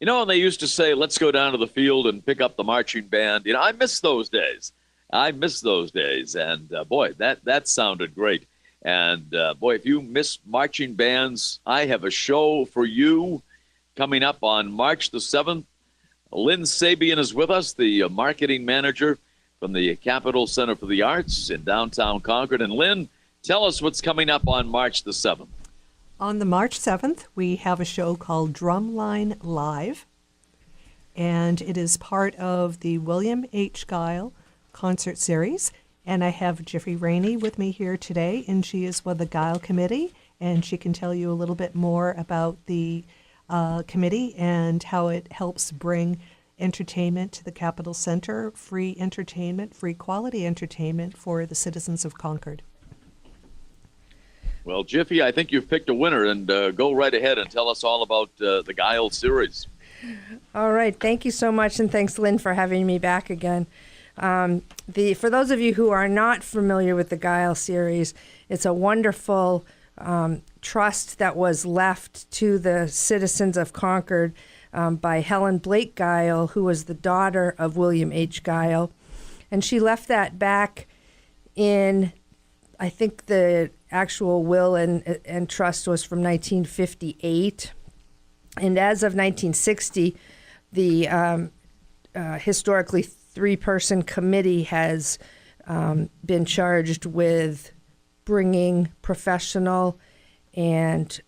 You know, they used to say, let's go down to the field and pick up the marching band. You know, I miss those days. And, boy, that sounded great. And, boy, if you miss marching bands, I have a show for you coming up on March the 7th. Lynne Sabean is with us, the marketing manager from the Capitol Center for the Arts in downtown Concord. And Lynne, tell us what's coming up on March the 7th. On the March 7th, we have a show called DRUMline Live, and it is part of the William H. Cail concert series. And I have Jiffi Rainie with me here today, and she is with the Cail Committee, and she can tell you a little bit more about the committee and how it helps bring entertainment to the Capitol Center, free entertainment, free quality entertainment for the citizens of Concord. Well, Jiffi, I think you've picked a winner, and go right ahead and tell us all about the Cail series. All right. Thank you so much, and thanks, Lynn, for having me back again. For those of you who are not familiar with the Cail series, it's a wonderful trust that was left to the citizens of Concord by Helen Blake Cail, who was the daughter of William H. Cail. And she left that back in, I think the actual will and trust was from 1958. And as of 1960, the historically three-person committee has been charged with bringing professional and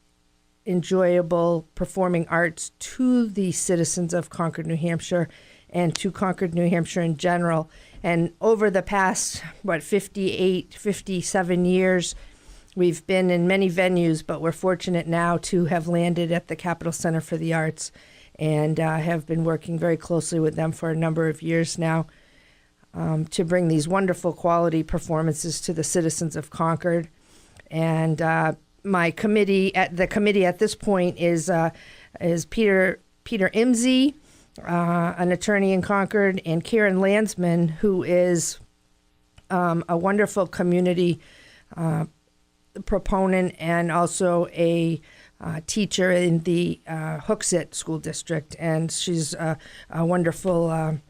enjoyable performing arts to the citizens of Concord, New Hampshire, and to Concord, New Hampshire in general. And over the past, 57 years, we've been in many venues, but we're fortunate now to have landed at the Capitol Center for the Arts and have been working very closely with them for a number of years now to bring these wonderful quality performances to the citizens of Concord. And my committee, the committee at this point is Peter Imsey, an attorney in Concord, and Karen Landsman, who is a wonderful community proponent and also a teacher in the Hooksett School District. And she's a wonderful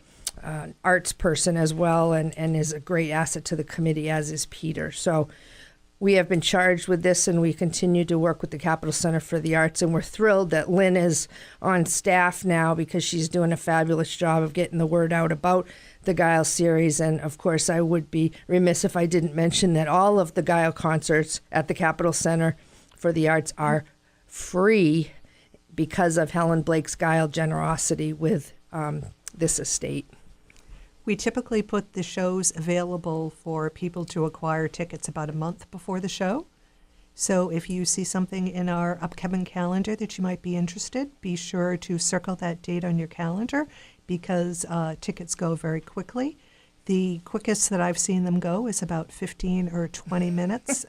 arts person as well, and is a great asset to the committee, as is Peter. So we have been charged with this, and we continue to work with the Capitol Center for the Arts, and we're thrilled that Lynn is on staff now because she's doing a fabulous job of getting the word out about the Cail series. And of course, I would be remiss if I didn't mention that all of the Cail concerts at the Capitol Center for the Arts are free because of Helen Blake's Cail generosity with this estate. We typically put the shows available for people to acquire tickets about a month before the show. So if you see something in our upcoming calendar that you might be interested, be sure to circle that date on your calendar because tickets go very quickly. The quickest that I've seen them go is about 15 or 20 minutes.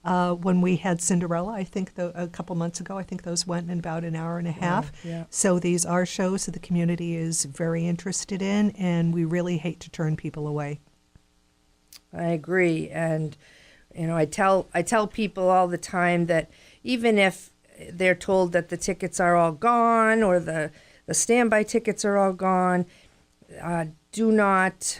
When we had Cinderella, I think a couple months ago, I think those went in about an hour and a half. Yeah. So these are shows that the community is very interested in, and we really hate to turn people away. I agree. And, I tell people all the time that even if they're told that the tickets are all gone or the standby tickets are all gone, do not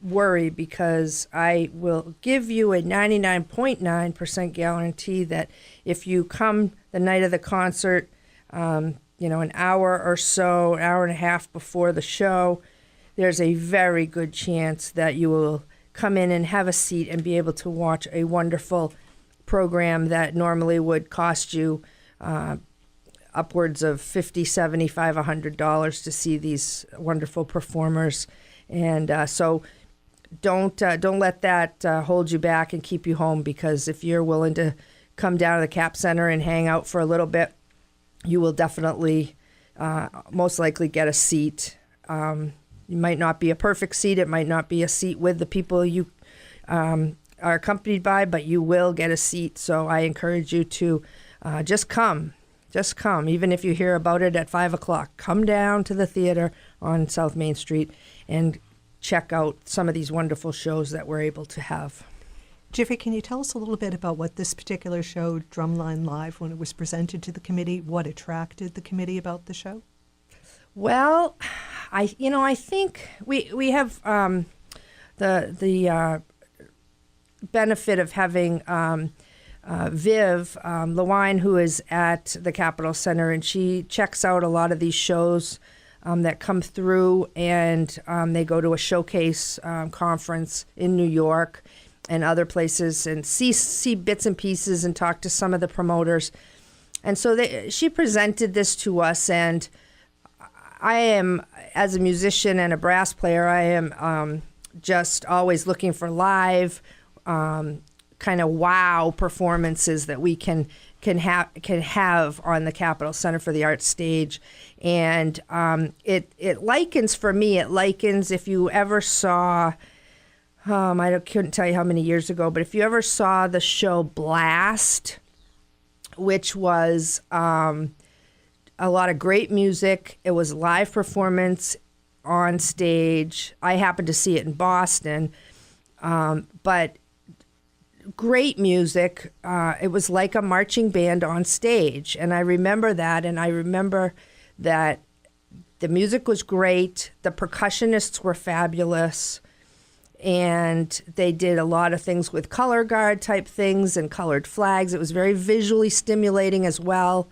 worry, because I will give you a 99.9% guarantee that if you come the night of the concert, an hour or so, an hour and a half before the show, there's a very good chance that you will come in and have a seat and be able to watch a wonderful program that normally would cost you upwards of $50, $75, $100 to see these wonderful performers. And so don't let that hold you back and keep you home, because if you're willing to come down to the Cap Center and hang out for a little bit, you will definitely most likely get a seat. It might not be a perfect seat. It might not be a seat with the people you are accompanied by, but you will get a seat. So I encourage you to just come. Just come. Even if you hear about it at 5 o'clock, come down to the theater on South Main Street and check out some of these wonderful shows that we're able to have. Jiffi, can you tell us a little bit about what this particular show, Drumline Live, when it was presented to the committee, what attracted the committee about the show? Well, I think we have the benefit of having Viv Lewine, who is at the Capitol Center, and she checks out a lot of these shows that come through, and they go to a showcase conference in New York and other places and see bits and pieces and talk to some of the promoters. And so she presented this to us, and I am, as a musician and a brass player, I am just always looking for live kind of wow performances that we can have on the Capitol Center for the Arts stage. And it likens, for me, if you ever saw, I couldn't tell you how many years ago, but if you ever saw the show Blast, which was a lot of great music. It was live performance on stage. I happened to see it in Boston, but great music. It was like a marching band on stage, and I remember that, and I remember that the music was great. The percussionists were fabulous. And they did a lot of things with color guard type things and colored flags. It was very visually stimulating as well.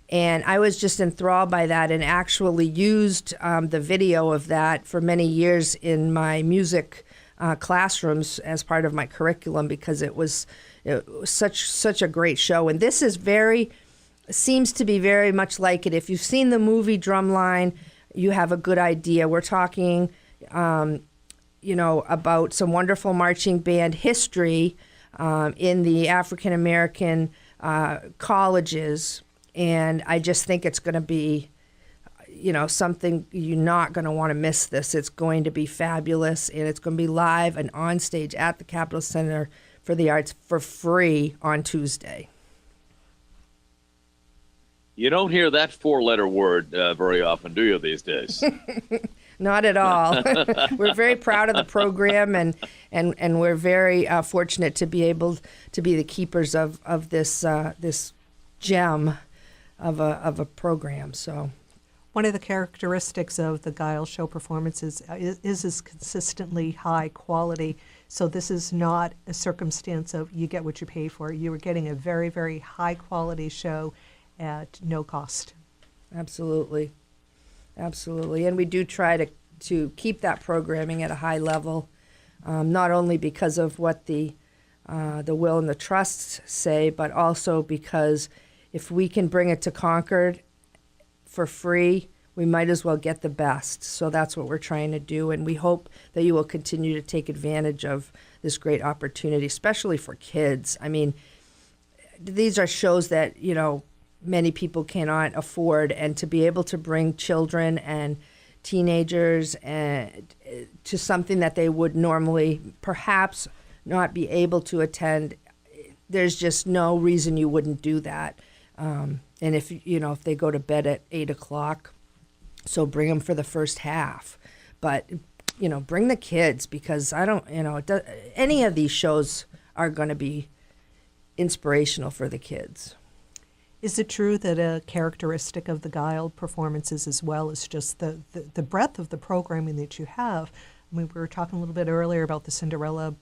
And I was just enthralled by that and actually used the video of that for many years in my music classrooms as part of my curriculum, because it was such a great show. And this is seems to be very much like it. If you've seen the movie Drumline, you have a good idea. We're talking about some wonderful marching band history in the African American colleges. And I just think it's going to be, something you're not going to want to miss this. It's going to be fabulous, and it's going to be live and on stage at the Capitol Center for the Arts for free on Tuesday. You don't hear that four-letter word very often, do you, these days? Not at all. We're very proud of the program, and we're very fortunate to be able to be the keepers of this this gem of a program. So, one of the characteristics of the Guile show performances is consistently high quality. So this is not a circumstance of you get what you pay for. You are getting a very, very high quality show at no cost. Absolutely. And we do try to keep that programming at a high level, not only because of what the will and the trusts say, but also because if we can bring it to Concord for free, we might as well get the best. So that's what we're trying to do, and we hope that you will continue to take advantage of this great opportunity, especially for kids. I mean, these are shows that, many people cannot afford, and to be able to bring children and teenagers and to something that they would normally perhaps not be able to attend, there's just no reason you wouldn't do that. And if they go to bed at 8:00, so bring them for the first half, but bring the kids, because any of these shows are going to be inspirational for the kids. Is it true that a characteristic of the Guile performances, as well as just the breadth of the programming that you have? I mean, we were talking a little bit earlier about the Cinderella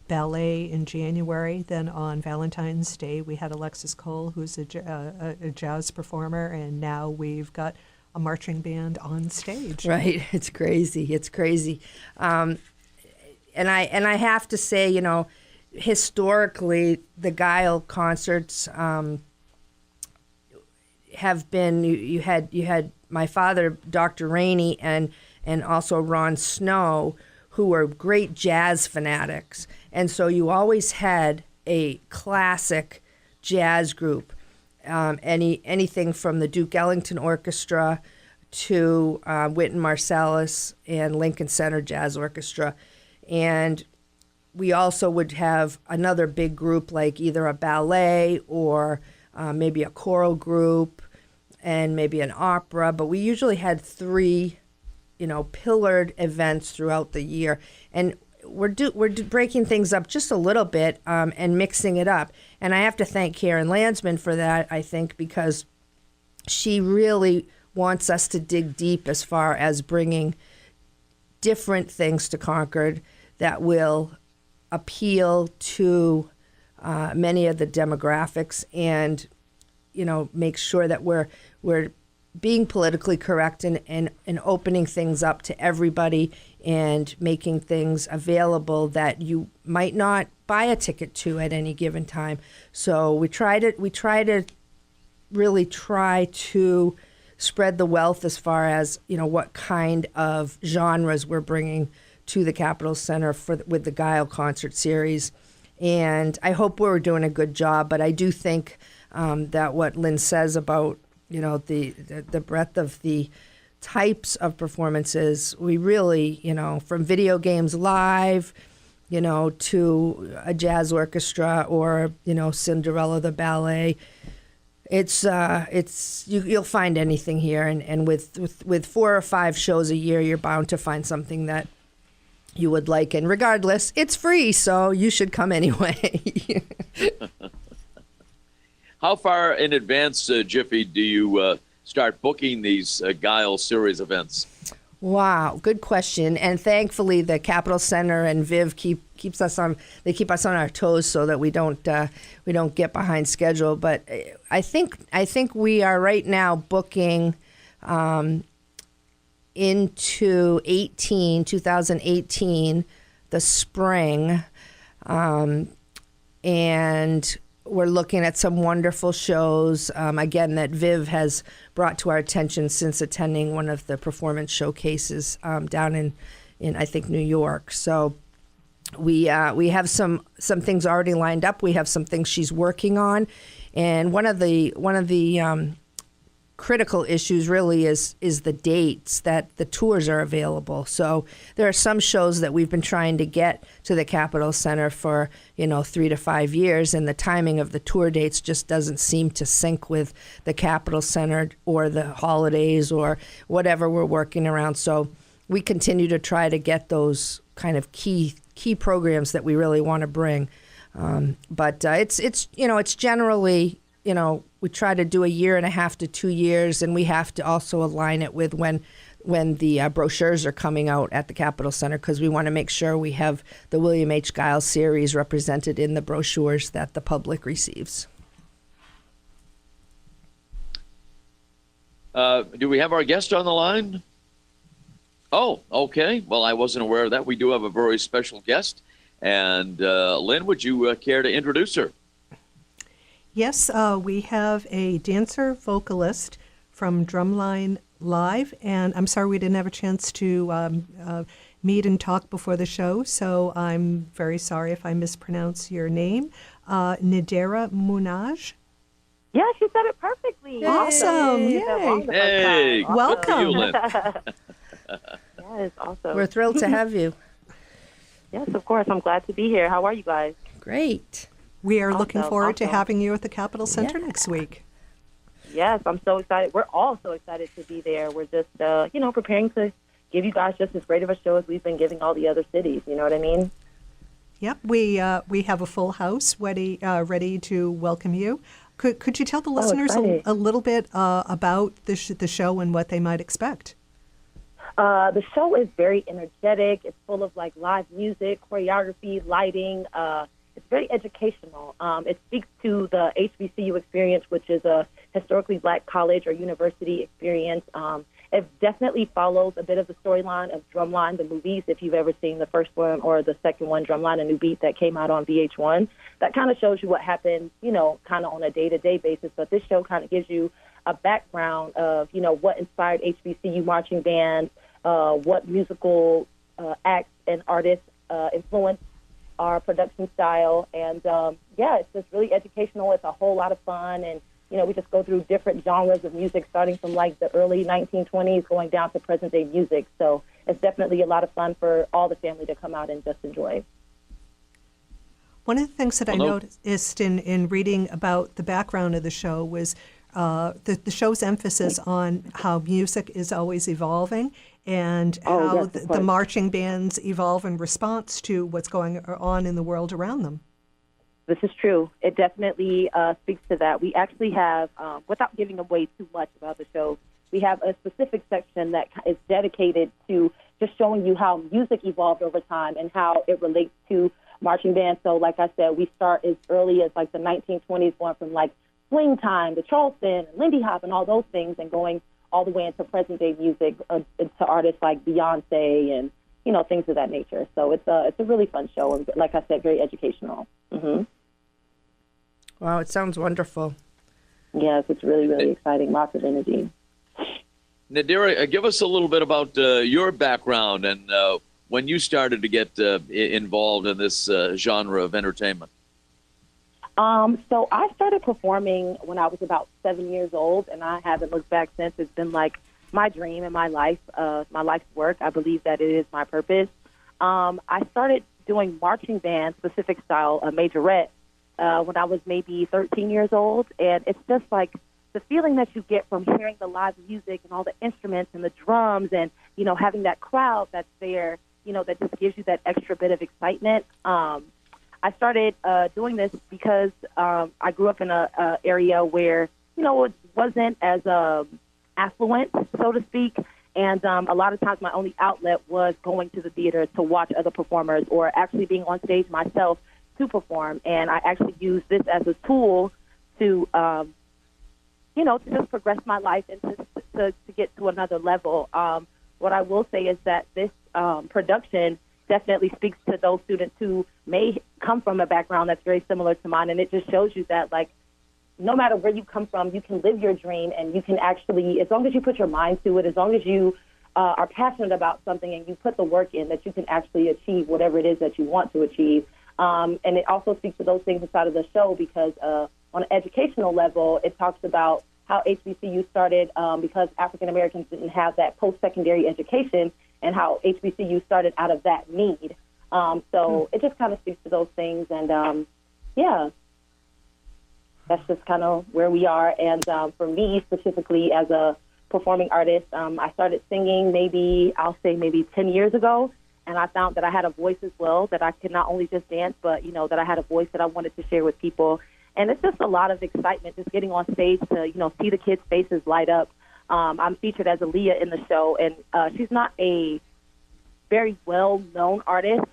ballet in January. Then on Valentine's Day, we had Alexis Cole, who's a jazz performer, and now we've got a marching band on stage. Right, it's crazy. And I have to say, historically, the Guile concerts have been, you had my father, Dr. Rainie, and also Ron Snow, who were great jazz fanatics. And so you always had a classic jazz group, anything from the Duke Ellington Orchestra to Wynton Marsalis and Lincoln Center Jazz Orchestra. And we also would have another big group, like either a ballet or maybe a choral group and maybe an opera. But we usually had three, pillared events throughout the year. And we're breaking things up just a little bit and mixing it up. And I have to thank Karen Landsman for that, I think, because she really wants us to dig deep as far as bringing different things to Concord that will appeal to many of the demographics, and make sure that we're being politically correct and opening things up to everybody and making things available that you might not buy a ticket to at any given time. So we try to really try to spread the wealth as far as what kind of genres we're bringing to the Capitol Center with the Cail concert series. And I hope we're doing a good job, but I do think that what Lynne says about the breadth of the types of performances, we really, from video games live, to a jazz orchestra or, Cinderella the ballet, you'll find anything here. And with 4 or 5 shows a year, you're bound to find something that you would like. And regardless, it's free, so you should come anyway. How far in advance, Jiffi, do you start booking these Cail series events? Wow, good question. And thankfully, the Capitol Center and Viv keep us on our toes so that we don't get behind schedule. But I think we are right now booking into 2018, the spring, and we're looking at some wonderful shows, again, that Viv has brought to our attention since attending one of the performance showcases down in I think, New York. So we have some things already lined up. We have some things she's working on. And one of the critical issues really is the dates that the tours are available. So there are some shows that we've been trying to get to the Capitol Center for 3 to 5 years, and the timing of the tour dates just doesn't seem to sync with the Capitol Center or the holidays or whatever we're working around. So we continue to try to get those kind of key programs that we really want to bring. But it's generally, we try to do 1.5 to 2 years, and we have to also align it with when the brochures are coming out at the Capitol Center, because we want to make sure we have the William H. Cail series represented in the brochures that the public receives. Do we have our guest on the line? Oh, okay. Well, I wasn't aware of that. We do have a very special guest. And Lynne, would you care to introduce her? Yes, we have a dancer vocalist from DRUMline Live, and I'm sorry we didn't have a chance to meet and talk before the show, so I'm very sorry if I mispronounce your name. Naderah Munajj. Yeah, she said it perfectly. Awesome! Yay! Hey, welcome. Lynne. Yes, awesome. We're thrilled to have you. Yes, of course. I'm glad to be here. How are you guys? Great. We are looking forward to awesome. having you at the Capitol Center next week. Yes, I'm so excited. We're all so excited to be there. We're just, preparing to give you guys just as great of a show as we've been giving all the other cities. You know what I mean? Yep, we have a full house ready to welcome you. Could you tell the listeners a little bit about the show and what they might expect? The show is very energetic. It's full of live music, choreography, lighting. It's very educational. It speaks to the HBCU experience, which is a historically black college or university experience. It definitely follows a bit of the storyline of DRUMline, the movies, if you've ever seen the first one or the second one, DRUMline, A New Beat, that came out on VH1. That kind of shows you what happens, kind of on a day-to-day basis. But this show kind of gives you a background of, what inspired HBCU marching bands, what musical acts and artists influenced our production style. And, it's just really educational. It's a whole lot of fun. And, we just go through different genres of music, starting from the early 1920s going down to present-day music. So it's definitely a lot of fun for all the family to come out and just enjoy. One of the things that I noticed in reading about the background of the show was the show's emphasis on how music is always evolving, and Oh, how yes, of the course. marching bands evolve in response to what's going on in the world around them. This is true. It definitely speaks to that. We actually have, without giving away too much about the show, we have a specific section that is dedicated to just showing you how music evolved over time and how it relates to marching bands. So like I said, we start as early as like the 1920s, going from like swing time to Charleston and Lindy Hop and all those things, and going all the way into present day music to artists like Beyonce and, you know, things of that nature. So it's a really fun show, and like I said, very educational. Mm-hmm. Wow, it sounds wonderful. Yes, it's really, really exciting. Lots of energy. Naderah, give us a little bit about your background and when you started to get involved in this genre of entertainment. So I started performing when I was about 7 years old, and I haven't looked back since. It's been like my dream and my life's work. I believe that it is my purpose. I started doing marching band, specific style, a majorette, when I was maybe 13 years old. And it's just like the feeling that you get from hearing the live music and all the instruments and the drums and, you know, having that crowd that's there, you know, that just gives you that extra bit of excitement. I started doing this because I grew up in a area where, you know, it wasn't as affluent, so to speak. And a lot of times my only outlet was going to the theater to watch other performers or actually being on stage myself to perform. And I actually used this as a tool to, you know, to just progress my life and to get to another level. What I will say is that this production definitely speaks to those students who may come from a background that's very similar to mine. And it just shows you that, like, no matter where you come from, you can live your dream, and you can actually, as long as you put your mind to it, as long as you are passionate about something and you put the work in, that you can actually achieve whatever it is that you want to achieve. And it also speaks to those things inside of the show because on an educational level, it talks about how HBCU started because African Americans didn't have that post-secondary education, and how HBCU started out of that need. So it just kind of speaks to those things. And, yeah, that's just kind of where we are. And for me, specifically as a performing artist, I started singing maybe 10 years ago. And I found that I had a voice as well, that I could not only just dance, but, you know, that I had a voice that I wanted to share with people. And it's just a lot of excitement just getting on stage to, you know, see the kids' faces light up. I'm featured as Aaliyah in the show, and she's not a very well-known artist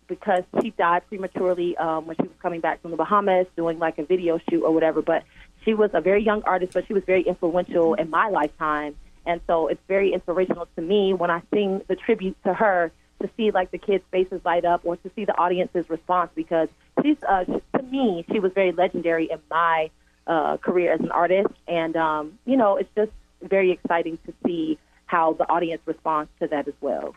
because she died prematurely when she was coming back from the Bahamas doing like a video shoot or whatever. But she was a very young artist, but she was very influential in my lifetime. And so it's very inspirational to me when I sing the tribute to her, to see like the kids' faces light up or to see the audience's response, because she's, to me, she was very legendary in my career as an artist. And, you know, it's just very exciting to see how the audience responds to that as well.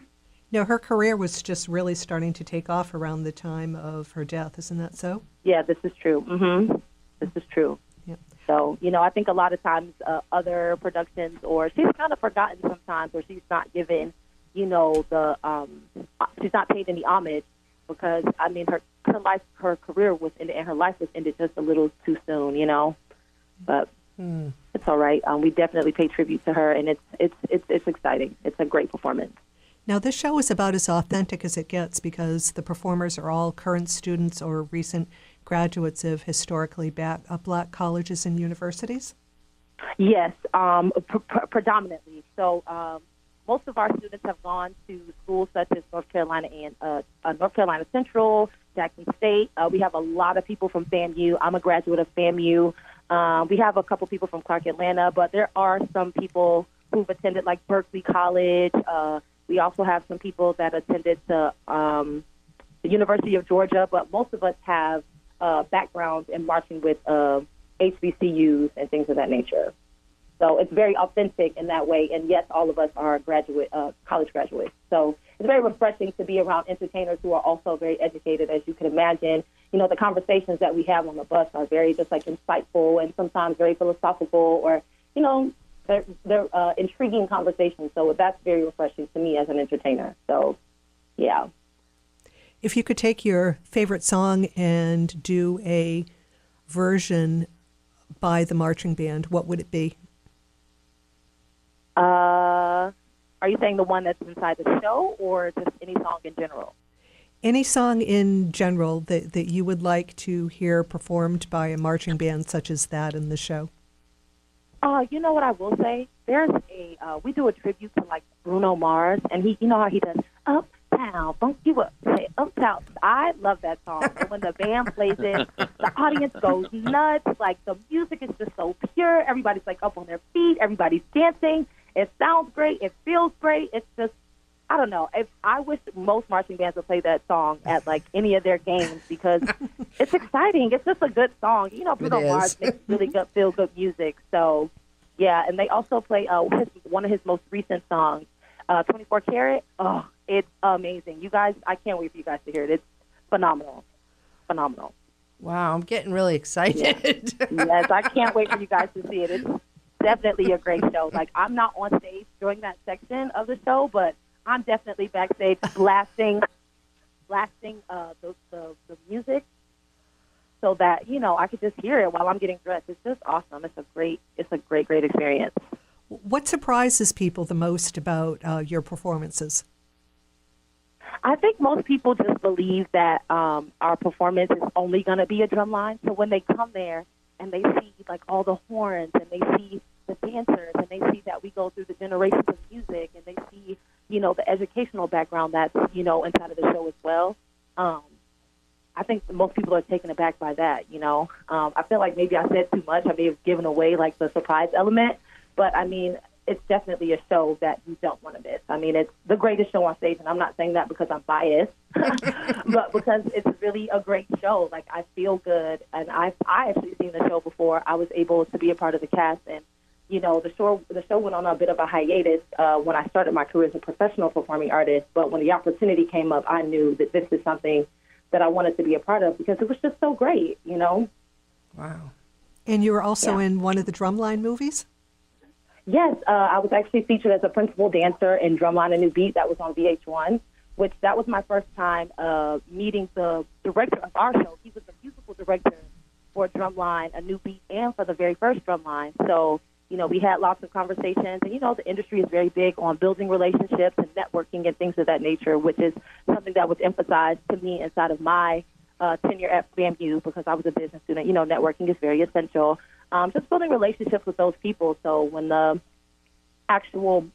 Now, her career was just really starting to take off around the time of her death, isn't that so? Yeah, this is true. Mm-hmm. This is true. Yeah. So, you know, I think a lot of times other productions, or she's kind of forgotten sometimes, or she's not given, you know, she's not paid any homage, because, I mean, her career was ended, and her life was ended just a little too soon, you know. But it's all right. We definitely pay tribute to her, and it's exciting. It's a great performance. Now, this show is about as authentic as it gets because the performers are all current students or recent graduates of historically black colleges and universities? Yes, predominantly. So most of our students have gone to schools such as North Carolina and North Carolina Central, Jackson State. We have a lot of people from FAMU. I'm a graduate of FAMU. We have a couple people from Clark Atlanta, but there are some people who've attended like Berkeley College. We also have some people that attended the University of Georgia, but most of us have backgrounds in marching with HBCUs and things of that nature. So it's very authentic in that way. And yes, all of us are college graduates. So it's very refreshing to be around entertainers who are also very educated, as you can imagine. You know, the conversations that we have on the bus are very just like insightful and sometimes very philosophical, or, you know, they're intriguing conversations. So that's very refreshing to me as an entertainer. So, yeah. If you could take your favorite song and do a version by the marching band, what would it be? Are you saying the one that's inside the show or just any song in general? Any song in general that you would like to hear performed by a marching band such as that in the show? You know what I will say? There's we do a tribute to like Bruno Mars, and you know how he does Uptown, Funk You Up, say Uptown. I love that song. And when the band plays it, the audience goes nuts. Like the music is just so pure. Everybody's like up on their feet. Everybody's dancing. It sounds great. It feels great. It's just, I don't know. I wish most marching bands would play that song at like any of their games because it's exciting. It's just a good song. You know, Bruno Mars makes really good, feel good music. So, yeah. And they also play one of his most recent songs, 24 Karat. Oh, it's amazing. You guys, I can't wait for you guys to hear it. It's phenomenal. Phenomenal. Wow, I'm getting really excited. Yeah. Yes, I can't wait for you guys to see it. It's definitely a great show. Like, I'm not on stage during that section of the show, but I'm definitely backstage blasting the music so that, you know, I could just hear it while I'm getting dressed. It's just awesome. It's a great experience. What surprises people the most about your performances? I think most people just believe that our performance is only going to be a drumline. So when they come there and they see like all the horns and they see the dancers and they see that we go through the generations of music and they see, you know, the educational background that's, you know, inside of the show as well. I think most people are taken aback by that, you know. I feel like maybe I said too much. I may have given away like the surprise element, but I mean, it's definitely a show that you don't want to miss. I mean, it's the greatest show on stage, and I'm not saying that because I'm biased, but because it's really a great show. Like, I feel good, and I actually seen the show before I was able to be a part of the cast, and you know, the show went on a bit of a hiatus when I started my career as a professional performing artist. But when the opportunity came up, I knew that this is something that I wanted to be a part of because it was just so great, you know. Wow. And you were also in one of the Drumline movies? Yes, I was actually featured as a principal dancer in Drumline: A New Beat that was on VH1, which that was my first time meeting the director of our show. He was the musical director for Drumline: A New Beat and for the very first Drumline. So, you know, we had lots of conversations, and, you know, the industry is very big on building relationships and networking and things of that nature, which is something that was emphasized to me inside of my tenure at FAMU because I was a business student. You know, networking is very essential. Just building relationships with those people. So when the actual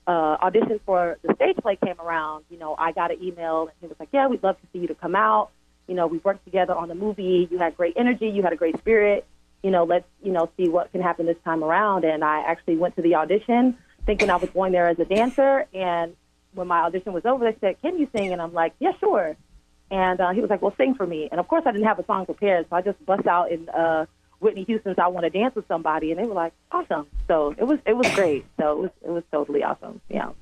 audition for the stage play came around, you know, I got an email, and he was like, yeah, we'd love to see you to come out. You know, we worked together on the movie. You had great energy. You had a great spirit. You know, let's, you know, see what can happen this time around. And I actually went to the audition thinking I was going there as a dancer. And when my audition was over, they said, can you sing? And I'm like, yeah, sure. And he was like, well, sing for me. And, of course, I didn't have a song prepared, so I just bust out in Whitney Houston's I Want to Dance with Somebody. And they were like, awesome. So it was great. So it was totally awesome. Yeah.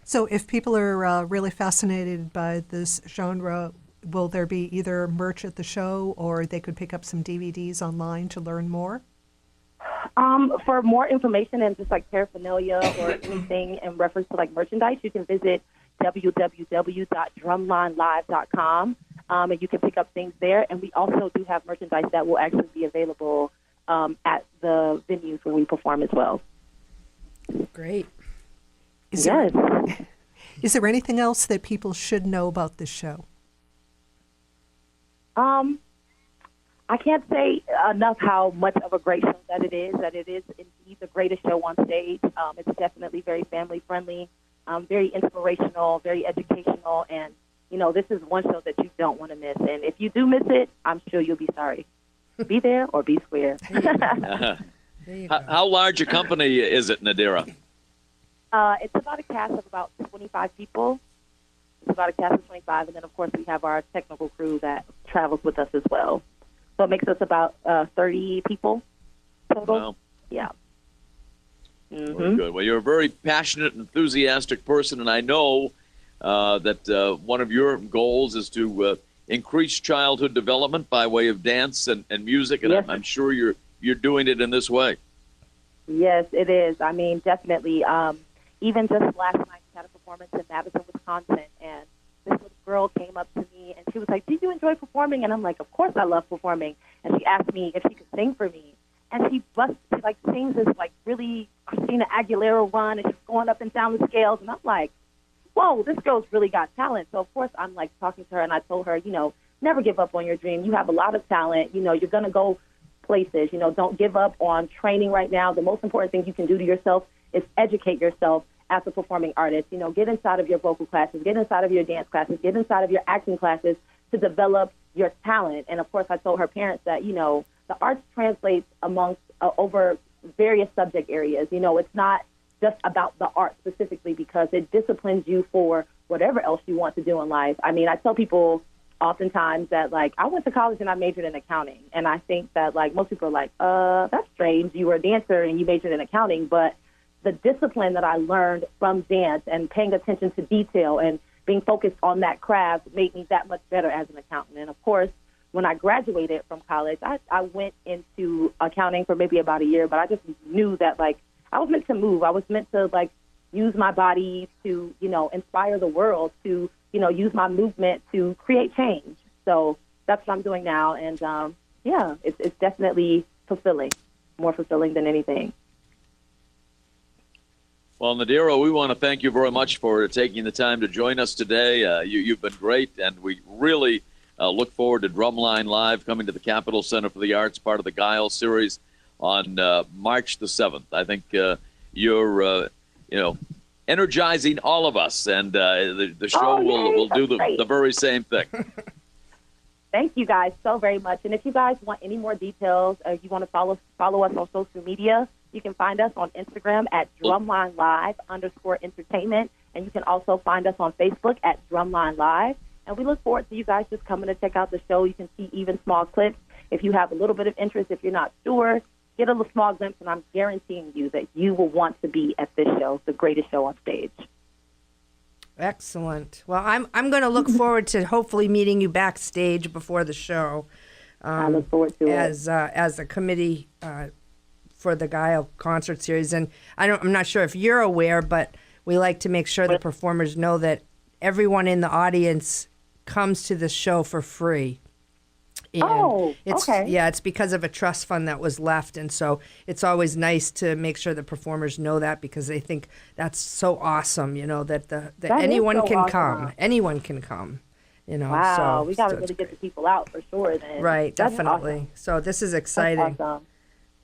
So if people are really fascinated by this genre, will there be either merch at the show or they could pick up some DVDs online to learn more? For more information and just like paraphernalia or anything in reference to like merchandise, you can visit www.drumlinelive.com, and you can pick up things there. And we also do have merchandise that will actually be available at the venues where we perform as well. Great. Is there anything else that people should know about this show? I can't say enough how much of a great show that it is indeed the greatest show on stage. It's definitely very family-friendly, very inspirational, very educational, and, you know, this is one show that you don't want to miss. And if you do miss it, I'm sure you'll be sorry. Be there or be square. How large a company is it, Naderah? It's about a cast of about 25 people. It's about a cast of 25, and then, of course, we have our technical crew that travels with us as well. So it makes us about 30 people total. Wow. Yeah. Mm-hmm. Very good. Well, you're a very passionate, enthusiastic person, and I know that one of your goals is to increase childhood development by way of dance and music, and yes. I'm sure you're doing it in this way. Yes, it is. I mean, definitely. Even just last night, we had a performance in Madison, Wisconsin, and this little girl came up to me, and she was like, "Did you enjoy performing?" And I'm like, "Of course I love performing." And she asked me if she could sing for me, and she sings this like really, I Christina Aguilera one, and she's going up and down the scales, and I'm like, whoa, this girl's really got talent. So, of course, I'm, like, talking to her, and I told her, never give up on your dream. You have a lot of talent. You're going to go places. Don't give up on training right now. The most important thing you can do to yourself is educate yourself as a performing artist. Get inside of your vocal classes, get inside of your dance classes, get inside of your acting classes to develop your talent. And, of course, I told her parents that, the arts translates amongst over various subject areas. It's not just about the art specifically, because it disciplines you for whatever else you want to do in life. I mean, I tell people oftentimes that, like, I went to college and I majored in accounting. And I think that, like, most people are like, that's strange. You were a dancer and you majored in accounting. But the discipline that I learned from dance and paying attention to detail and being focused on that craft made me that much better as an accountant. And, of course, when I graduated from college, I went into accounting for maybe about a year, but I just knew that, like, I was meant to move. I was meant to, like, use my body to, inspire the world, to, use my movement to create change. So that's what I'm doing now. And, yeah, it's definitely fulfilling, more fulfilling than anything. Well, Naderah, we want to thank you very much for taking the time to join us today. You've been great, and we really look forward to Drumline Live coming to the Capitol Center for the Arts, part of the Cail series, on March the 7th. I think you're, energizing all of us, and the show will do the very same thing. Thank you guys so very much. And if you guys want any more details, if you want to follow us on social media, you can find us on Instagram at drumline_live_entertainment. And you can also find us on Facebook at Drumline Live. And we look forward to you guys just coming to check out the show. You can see even small clips. If you have a little bit of interest, if you're not sure, get a little small glimpse, and I'm guaranteeing you that you will want to be at this show, the greatest show on stage. Excellent. Well, I'm going to look forward to hopefully meeting you backstage before the show. I look forward to it as a committee for the Cail concert series. And I'm not sure if you're aware, but we like to make sure the performers know that everyone in the audience comes to the show for free. And okay. Yeah, it's because of a trust fund that was left. And so it's always nice to make sure the performers know that, because they think that's so awesome, that anyone can come. Anyone can come, Wow, so, we got to really get the people out for sure then. Right, That's definitely. Awesome. So this is exciting. That's awesome.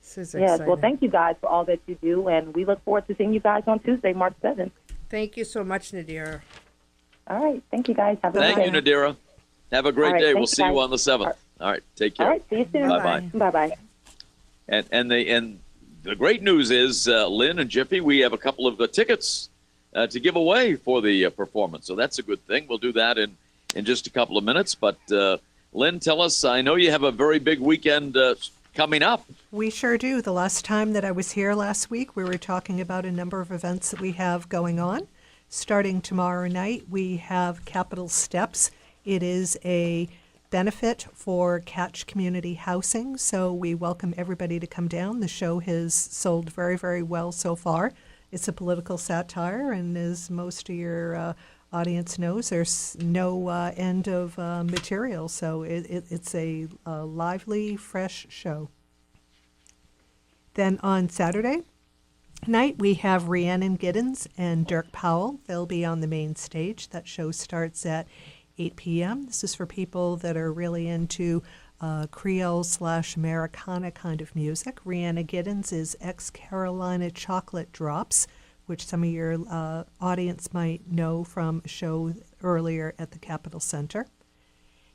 This is yes, exciting. well, thank you guys for all that you do, and we look forward to seeing you guys on Tuesday, March 7th. Thank you so much, Naderah. All right, thank you guys. Have a Thank good you, day. Naderah. Have a great day. We'll see you on the 7th. All right, take care. All right, see you soon. Bye-bye. Bye-bye. And the great news is, Lynn and Jiffi, we have a couple of tickets to give away for the performance. So that's a good thing. We'll do that in just a couple of minutes. But, Lynn, tell us, I know you have a very big weekend coming up. We sure do. The last time that I was here last week, we were talking about a number of events that we have going on. Starting tomorrow night, we have Capitol Steps. It is a benefit for Catch Community Housing, so we welcome everybody to come down. The show has sold very, very well so far. It's a political satire, and as most of your audience knows, there's no end of material, so it's a lively, fresh show. Then on Saturday night, we have Rhiannon Giddens and Dirk Powell. They'll be on the main stage. That show starts at 8 p.m. This is for people that are really into Creole/Americana kind of music. Rhiannon Giddens is ex-Carolina Chocolate Drops, which some of your audience might know from a show earlier at the Capitol Center.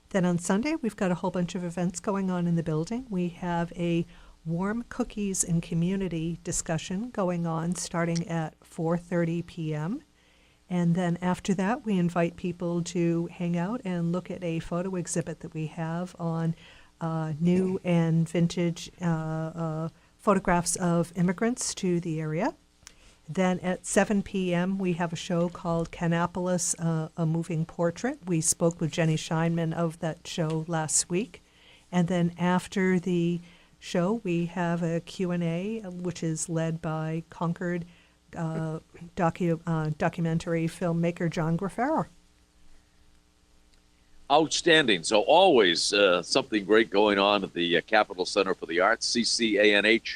Then on Sunday, we've got a whole bunch of events going on in the building. We have a warm cookies and community discussion going on starting at 4:30 p.m. And then after that, we invite people to hang out and look at a photo exhibit that we have on new and vintage photographs of immigrants to the area. Then at 7 p.m., we have a show called Canopolis, A Moving Portrait. We spoke with Jenny Scheinman of that show last week. And then after the show, we have a Q&A, which is led by Concord documentary filmmaker John Grafero. Outstanding. So always something great going on at the Capitol Center for the Arts, ccanh.com,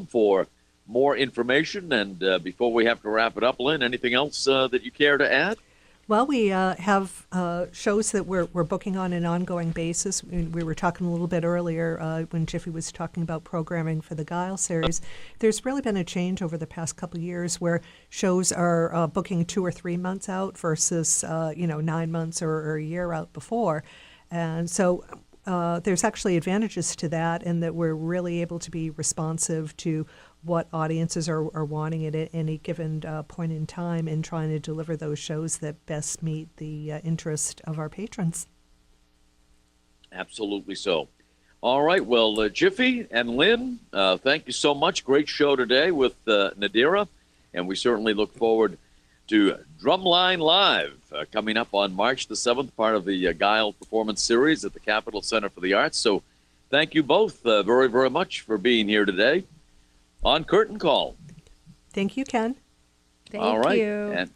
for more information. And before we have to wrap it up, Lynn, anything else that you care to add? Well, we have shows that we're booking on an ongoing basis. We were talking a little bit earlier when Jiffi was talking about programming for the Cail series. There's really been a change over the past couple of years where shows are booking 2 or 3 months out versus 9 months or a year out before. And so there's actually advantages to that, in that we're really able to be responsive to what audiences are wanting at any given point in time, and trying to deliver those shows that best meet the interest of our patrons. Absolutely so. All right. Well, Jiffi and Lynn, thank you so much. Great show today with Naderah, and we certainly look forward to DRUMline Live coming up on March the 7th, part of the Cail Performance Series at the Capitol Center for the Arts. So thank you both very, very much for being here today on Curtain Call. Thank you, Ken. Thank All right. you. And